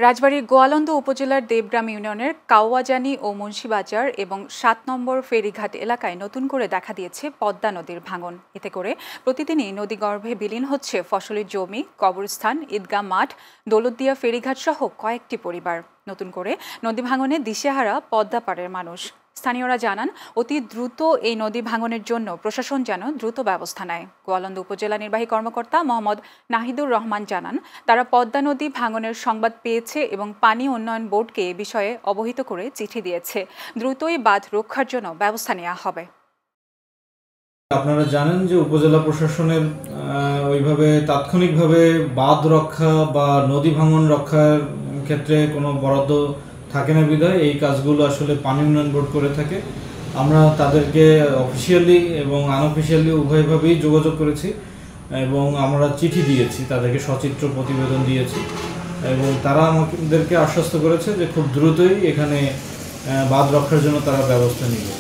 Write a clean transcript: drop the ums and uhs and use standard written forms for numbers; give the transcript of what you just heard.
রাজবাড়ীর গোয়ালন্দ উপজেলার দেবগ্রাম ইউনিয়নের কাওয়াজানি ও মুন্সিবাজার এবং ৭ নম্বর ফেরিঘাট এলাকায় নতুন করে দেখা দিয়েছে পদ্মা নদীর ভাঙন। এতে করে প্রতিদিনই নদীগর্ভে বিলীন হচ্ছে ফসলি জমি, কবরস্থান, ঈদগাহ মাঠ, দৌলতদিয়া ফেরিঘাট সহ কয়েকটি পরিবার। নতুন করে নদী ভাঙনে দিশেহারা পদ্মা পাড়ের মানুষ। স্থানীয়রা জানান, অতি দ্রুত এই নদী ভাঙনের জন্য প্রশাসন যেন দ্রুত ব্যবস্থা নেয়। গোয়ালন্দ উপজেলা নির্বাহী কর্মকর্তা মোহাম্মদ নাহিদুর রহমান জানান, তারা পদ্মা নদী ভাঙনের সংবাদ পেয়েছে এবং পানি উন্নয়ন বোর্ডকে এ বিষয়ে অবহিত করে চিঠি দিয়েছে। দ্রুতই বাঁধ রক্ষার জন্য ব্যবস্থা নেওয়া হবে। আপনারা জানেন যে উপজেলা প্রশাসনের ওইভাবে তাৎক্ষণিকভাবে বাঁধ রক্ষা বা নদী ভাঙন রক্ষার ক্ষেত্রে কোনো বরাদ্দ থাকে না বিধায় এই কাজগুলো আসলে পানি উন্নয়ন বোর্ড করে থাকে। আমরা তাদেরকে অফিসিয়ালি এবং আনঅফিসিয়ালি উভয়ভাবেই যোগাযোগ করেছি এবং আমরা চিঠি দিয়েছি, তাদেরকে সচিত্র প্রতিবেদন দিয়েছি এবং তারা আমাদেরকে আশ্বস্ত করেছে যে খুব দ্রুতই এখানে বাঁধ রক্ষার জন্য তারা ব্যবস্থা নেবে।